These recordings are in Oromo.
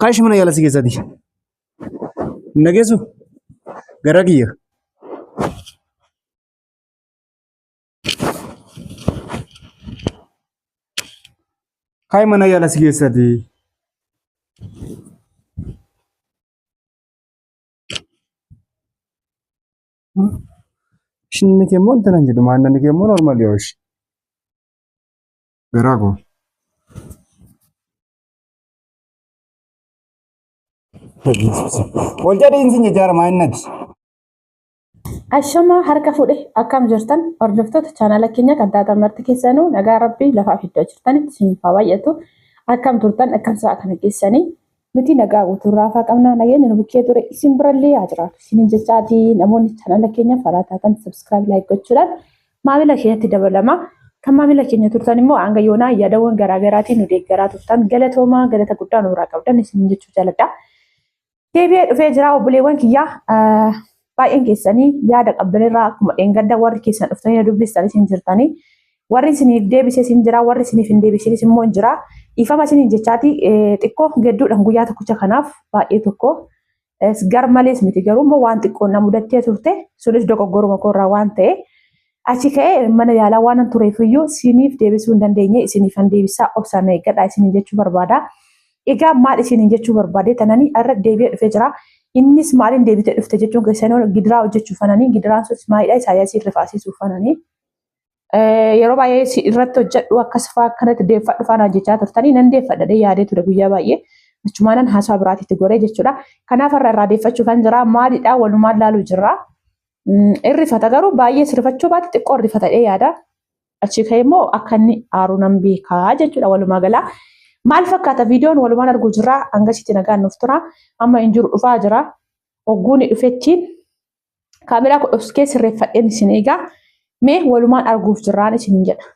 Kaashi mana yaalaa si keessatti nageessu garaa kiyya. Kaayi mana yaalaa si keessatti shinni kee immoo intanan jedhu maannani kee immoo normaali yoo ishi garaa koo. Wal jadhiinsi ijaaramaa innati. Ashama harka fuudhe akkam jirtan hordoftoota chaanala keenya kan taatan marti keessanuu nagaa rabbii lafaaf iddoo jirtanitti isiniif haa baay'atu. Akkam turtan akkam sa'a kana keessanii nuti nagaa guutuurraa faa qabna nageenya nu bukkee ture isin birallee haa jiraatu. Isiniin jechaati namoonni chaanala keenya faraa taatan subscribe like gochuudhaan maamila keenyatti dabalama. Kan maamila keenya turtan immoo hanga yoonaa yaadawwan garaagaraatiin nu deeggaraa turtan galatoomaa galata guddaa nurraa qabdan isiniin jechuu jaaladha. Deebi'ee dhufee jira obboleewwan kiyyaa baay'een keessanii yaada qabdanirraa akkuma dheengadda warri keessan dhuftanii dubbistan isin jirtanii warri isiniif deebisee isin jira warri isiniif hin deebisinis immoo hin jira ifama isiniin jechaati xiqqoo gedduudhaan guyyaa tokkicha kanaaf baay'ee tokko gar malees miti garuu immoo waan xiqqoon na mudattee turte sunis dogoggoruma koorraa waan ta'e achi ka'ee mana yaalaa waan tureefiyyuu isiniif deebisuu hin dandeenye isiniif hin deebisaa obsaan eeggadhaa isiniin jechuu barbaada. Egaa maal isiniin jechuu barbaade tananii irra deebi'ee dhufee jira. Innis maaliin deebitee dhufte jechuun keessanoo gidiraa hojjechuuf fananii gidiraan sun maalidha Isaayyaasii rifaasisuuf fananii yeroo baay'ee irratti hojjedhu akkas fa'aa kanatti deeffadhu faana hojjechaa turtanii nan deeffadha yaadee ture guyyaa baay'ee achumaanan haasaa biraatitti goree jechuudha. Kanaaf irraa deeffachuu kan jira maalidha walumaan laaluu jirra. Irrifata garuu baay'ee sirfachuu baate xiqqoo irrifatadhee yaada. Achi ka'ee immoo akka inni aaru nan beekaa jechuudha walumaa galaa. Maal fakkaata viidiyoon walumaan arguu jirra hangasitti nagaan nuuf tura amma hin jiru dhufaa jira ogguun dhufeettiin kaameraa kudhoskee sirreeffadheen isin eegaa mee walumaan arguuf jirraan isin jedha.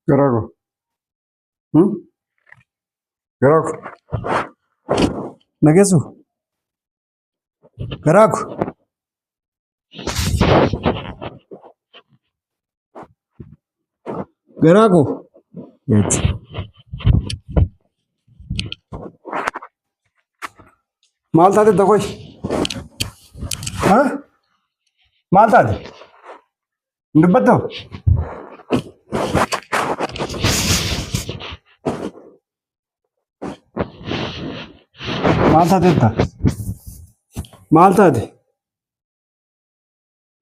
Garago. Garago. Nageessu. Garago. Garago. Yes. Maal taate takoy? Ha? Maal taate? Dubbatto? Maal taatetta? Maal taate?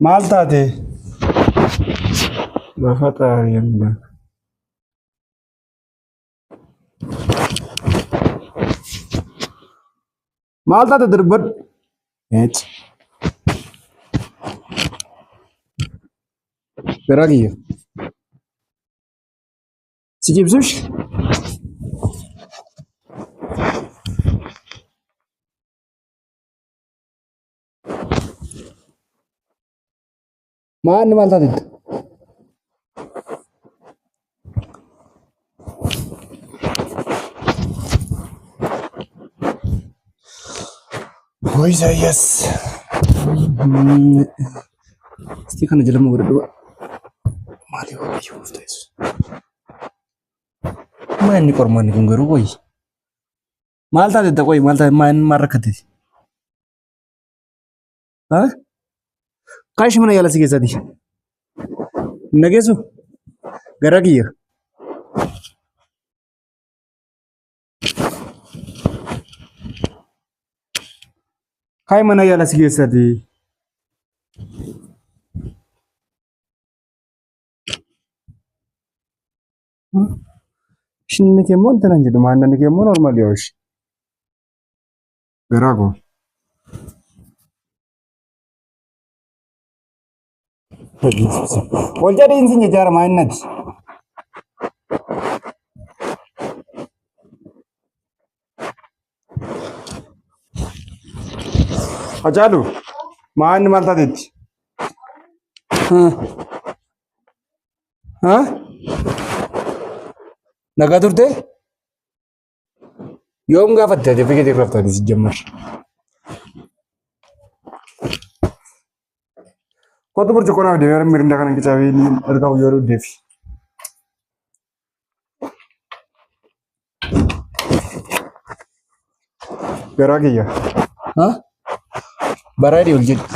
Maal taate? Lafa xaariyaan. Maal taate darbadhu? Eechi. Garaa kiyya. Si jibsuush? Maanni maal taatetta? Hoi Isaayyaas. Isti kana jedhamu godhadhu. Maali waaqayyo of ta'eessu. Maanni qormaanni kun garuu qoyi. Maal taatetta qoyi maal taate maal rakkatteti? Haa? Kaashi mana yaalaa si keessatti nageessu garaa kiyya. Kaayi mana yaalaa si keessatti shinni kee immoo intanan jedhu maannani kee immoo normaali yoo ishi garaa koo. Wal jadhiinsi ijaaramaa innati. Hachalu maanni maal taateetti? Nagaa turte? Yoom gaafatte ati fiigee raftaati si jammar. Kootu burcuqqoo naaf deemee mirindaa kana qicabee erga yoo deefi. Garaa kiyya. Bareedee ol jedhu.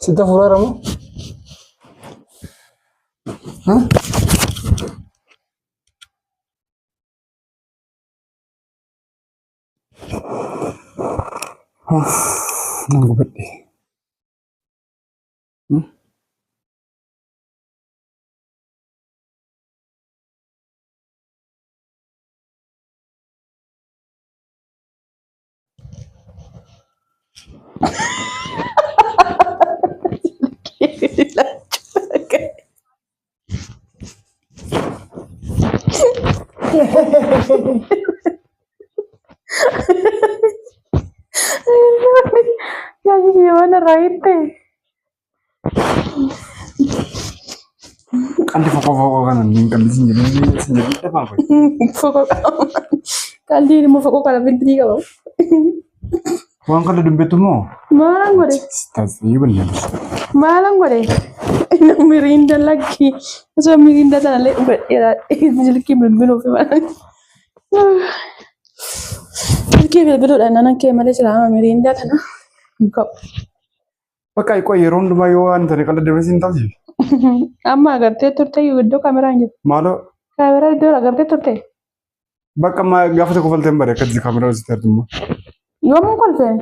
Sita furaaramu? Nunggu beti. Ya gimana Raite? Kan di foto-foto kan kan di sini apa apa? Foto kali ini mau foto kalau bintang kau. Uang kalau dompet tu mau? Malang gue deh. Tapi benar. Malang gue deh. Nang mirinda lagi. So mirinda tanah le ya jadi kim belum malang. Jadi belum ada nang kim ada selama mirinda tanah. Kau. Pakai kau yeron dua yuan tadi kalau dia mesin tahu sih. Amma agartee turte iddoo kaameraan jiru. Maalo. Kaameraa iddoo agartee turte. Bakka amma gaafa tokko falteen bare akkatti kaameraa hojjetaa jirtummaa. Yoomuu kolfee?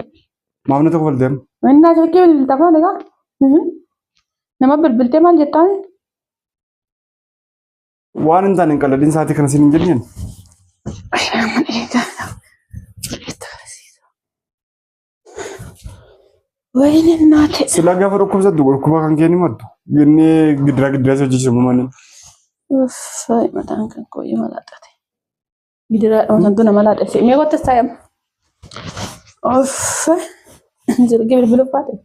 Maamna tokko falteen. Innaa shakkii bilbiltaa faana egaa. Nama bilbiltee maal jettaan? Waan hin taane hin qalladhin sa'aatii kana siin hin jenneen. Wayne naate. Sila gaafa dhukkubsattu dhukkuba kan kee ni maddu. Inni gidiraa hojjechiisu mannen. Uffay mataan kan kooyyee malaaxate. Gidiraa wantoota nama laadhase. Mee goota saayam. Uffay. Jirgi bilbiluu baate.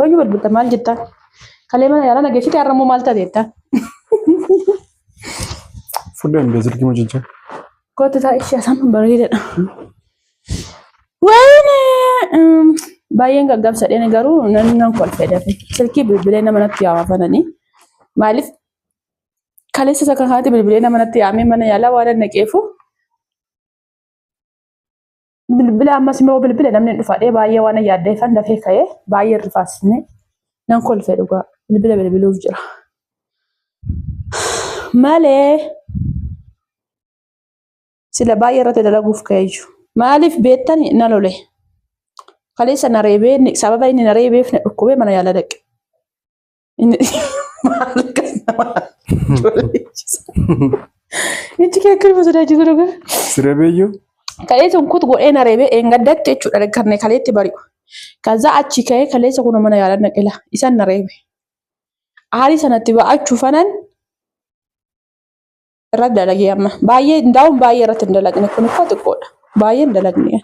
Hojii bilbilta maal jettaan? Kalee mana yaalaa nageessite har'ammoo maal taateettaan? Fudhaan bee jirgi hojjechaa. Goota isaa ishee asaan bareededha. Wayne. Baay'een gaggabsadheen garuu nan kolfee dafe. Silkii bilbilee nama natti yaama fananii. Maaliif kaleessa isa kan haati bilbilee nama natti yaamee mana yaalaa waan naqeefu. Bilbila ammas immoo bilbila namni dhufaadhee baay'ee waan yaaddeeffan dafee ka'ee baay'ee rifaasne nan kolfee dhugaa bilbiluuf jira. Malee sila baay'ee irratti dalaguuf ka'ee jiru. Maaliif beektani na lole. Kaleessa na reebee sababa inni na reebeef na dhukkubee mana yaalaa dhaqe. Inni maal kan nama tolchisa. Itti keekirma sodaachisu dhugaa. Sireebeeyyuu. Kaleessa kun godhee na reebee eengaddatti jechuudha dhaggarne kaleetti bari'u. Kaza achi ka'ee kaleessa kun mana yaalaa dhaqela isan na reebe. Haalli sanatti ba'achuu fanan irratti dalagee amma baay'ee ndaa'uun baay'ee irratti hin dalagne kun akka xiqqoodha. Baay'ee hin dalagne.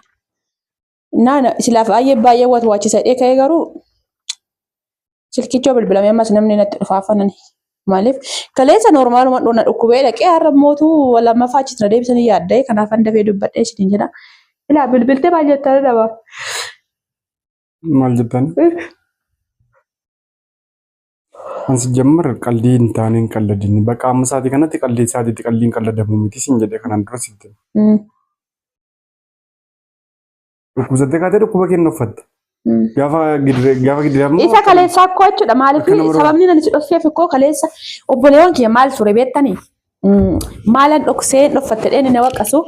Nana silaaf baay'ee waachisa dhee ka'ee garuu silkichoo bilbilamee ammas namni natti dhufaafanan maaliif kaleessa noormaaluma dhoona dhukkubee dhaqee har'a mootuu lammaffaa achitti na deebisanii yaadda'e kanaaf an dafee dubbadhee isiniin jedha. Ilaa bilbiltee maal jettan dhabaa? Maal jettan? Ansi jammar qaldii hin taane hin qalladini bakka amma sa'aatii kanatti qaldii sa'aatiitti qaldii hin qalladamu miti siin jedhee kanaan dura sitti. Dhukkubsattee kaatee dhukkuba kennu uffatte. Gaafa gidiraa immoo. Isa kaleessa akkoo jechuudha maaliif sababni nan si dhofeef akkoo kaleessa obboleewwan kiyya maal ture beektanii? Maalan dhoksee dhoffatte dheeni na waqqasu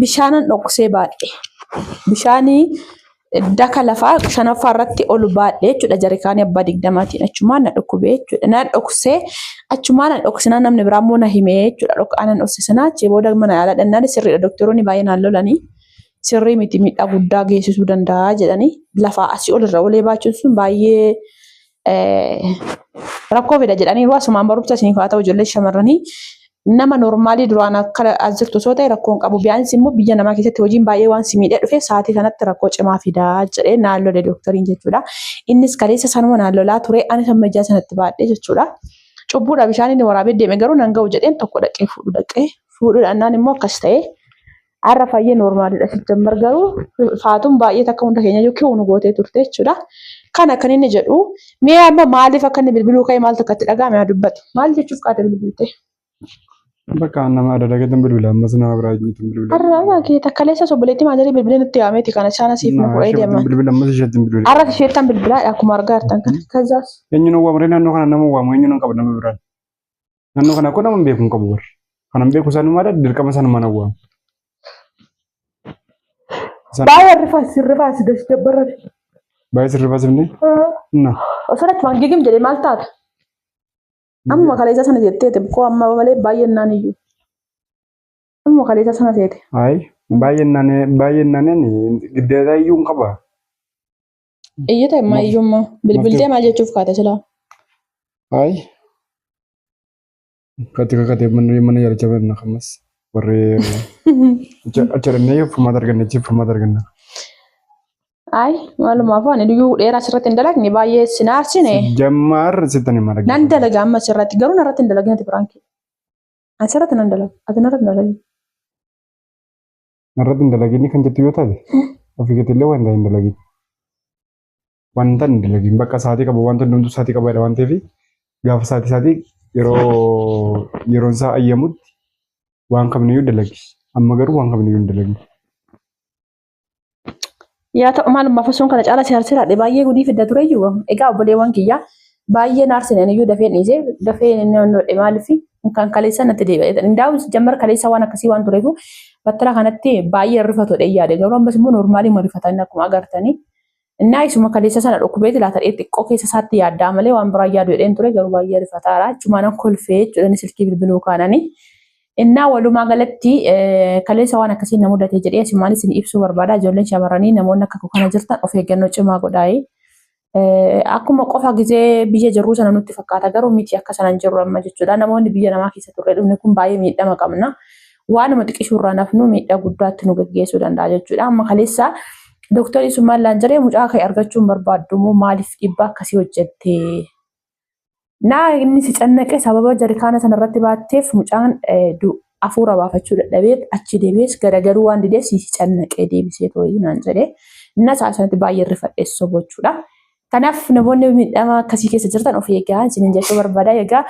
bishaanan dhoksee baadhe. Bishaanii daka lafaa shanaffaa irratti ol baadhe jechuudha jarikaanii abbaa 20tiin achumaan na dhukkubee jechuudha. Na dhoksee achumaan na dhoksinaa namni biraa immoo na himee jechuudha. Dhokaanan dhoksisnaa achii booda mana yaalaa dhannaan sirriidha doktoroonni baay'ee naan lolanii. sirrii miti miidhaa guddaa geessisuu danda'a jedhanii lafaa asii ol irra olee baachuun sun baay'ee rakkoo fida jedhanii asumaan barumsa isiniif haa ta'u ijoollee shamarranii nama normaalii duraan akka as jirtu osoo ta'e rakkoo hin qabu. Biyyaansi immoo biyya namaa keessatti hojiin baay'ee waan si miidhee dhufe sa'aatii kanatti rakkoo cimaa fidaa jedhee naannolee dooktoriin jechuudha. Innis kaleessa sanuma naannolaa ture ani samma ijaa sanatti baadhee jechuudha. Cubbuudha bishaan inni waraabee deeme garuu nan ga'u jedheen tokko dhaqee fuudhuudhaan immoo akkas ta'e har'a fayyee normaalidha sijammar garuu faatuun baay'ee takka hunda keenya yookiin nu gootee turte jechuudha. Kan akka inni jedhu mee amma maaliif akka inni bilbiluu ka'e maaltu akkatti dhaga'ame dubbatu maal jechuuf qaate bilbilte. Bakka nama adda addaa kan bilbila ammas nama biraa jirutu bilbila. Har'a keeta kaleessa sobboleetti maatii bilbileen itti yaameeti kana isaan asiif nu bu'ee deeman. Bilbila ammas isheetti bilbila. Har'a isheettan bilbilaa akkuma argaa jirtan kana. Kazaas. Eenyu nu waamree naannoo kana nama waamu eenyu nu qaba nama biraan. Naannoo kana akka nama beeku hin qabu warri. Kanan beeku isaan maadha dirqama isaan mana waamu. Baay'ee sirrifaas dabbarre. Baay'ee sirrifaasifne. Osoo waan gigim jedhee maal taata? Amma kaleessa sana jettee koo amma malee baay'inaan iyyuu. Amma kaleessa sana seete. Ayi baay'inaan giddeetaa iyyuu hin qaba. Iyyata immoo iyyummaa bilbiltee maal jechuuf kaate silaa? Ayi. Kakatee mana yaalicha banna kamas warri achirannee furmaata arganna jechuun furmaata arganna. Ayi maalumaaf waan iyyuu dheeraa asirratti hin dalagne baay'ee sinaarsine. Jammaar sittani mara. Nan dalaga amma asirratti garuu narratti hin dalagine Firaankii. Asirratti nan dalaga ati narratti hin dalagine. Narratti hin dalagine kan jettu yoo taate ofii keetillee wanta hin dalagine. Wanta hin dalagine bakka sa'aatii qaba wanta hundumtuu sa'aatii qabaadha waan ta'eef gaafa sa'aatii yeroon isaa ayyamutti waan kamniyyuu dalagi. Amma garuu waan kamniyyuu hin dalagine. Yaa ta'u maalumaaf sun kana caala siyaasiraadhe baay'ee gudii fidda ture iyyuu egaa obboleewwan kiyyaa baay'ee naarsine iyyuu dafee dhiisee dafee inni hundee maaliif kan kaleessa natti deebi'e indaa'u jammar kaleessa waan akkasii waan tureef battala kanatti baay'ee rifatudha yaade garuu ammas immoo normaalii marifatan akkuma agartanii innaa isuma kaleessa sana dhukkubeeti laata xiqqoo keessa isaatti yaaddaa malee waan biraa yaadu jedheen ture garuu baay'ee rifataara achumaan kolfee jechuudha silkii bilbiluu kaananii. Innaa walumaa galatti kaleessa waan akkasiin na mudate jedhee asimaanis ni ibsuu barbaada. Ijoolleen shamarranii namoonni akka kana jirtan of eeggannoo cimaa godhaa. Akkuma qofa gizee biyya jirruu sana nutti fakkaata garuu miti akka sana hin jirru amma jechuudha. Namoonni biyya namaa keessa turre dhufne kun baay'ee miidhama qabna. Waanuma xiqqishuurraa nafnu miidhaa guddaatti nu gaggeessuu danda'a jechuudha. Amma kaleessa dooktarii sun maal laan jedhee mucaa kee argachuun barbaaddu maaliif dhiibbaa akkasii hojjettee? Naa inni si cannaqe sababa jarikaana sanarratti baatteef mucaan hafuura baafachuu dadhabee achi deebi'es garagaruu waan dideef si cannaqee deebisee too'ii naan jedhee inna isaa sanatti baay'ee rifadhees sobochuudha. Kanaaf namoonni miidhama akkasii keessa jirtan of eeggaa isiniin jechuu barbaada. Egaa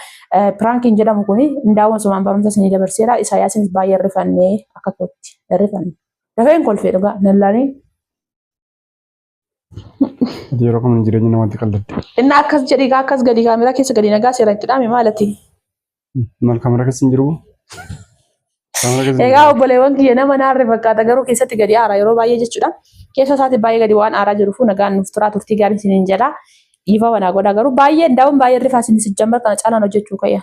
piraankiin jedhamu kun indaawwan sumaan barumsa isinii dabarseera. Isaayyaasinis baay'ee rifannee akka kootti rifanne. Dafeen kolfee dhugaa nallaanii. Yeroo kamii jireenya namaatti qalladde. Inni akkas jedhi akkas gadi kaameraa keessa gadi nagaa seera itti dhaame maalati? Maal kaameraa keessa hin jiru? Egaa obboleewwan kiyya nama naarre fakkaata garuu keessatti gadi aara yeroo baay'ee jechuudha. Keessa isaatti baay'ee gadi waan aaraa jiruuf nagaan nuuf turaa turtii gaarii isiniin jedha. Dhiifa wanaa godha garuu baay'ee ndaawwan baay'ee rifaa isin jammar kana caalaan hojjechuu kayya.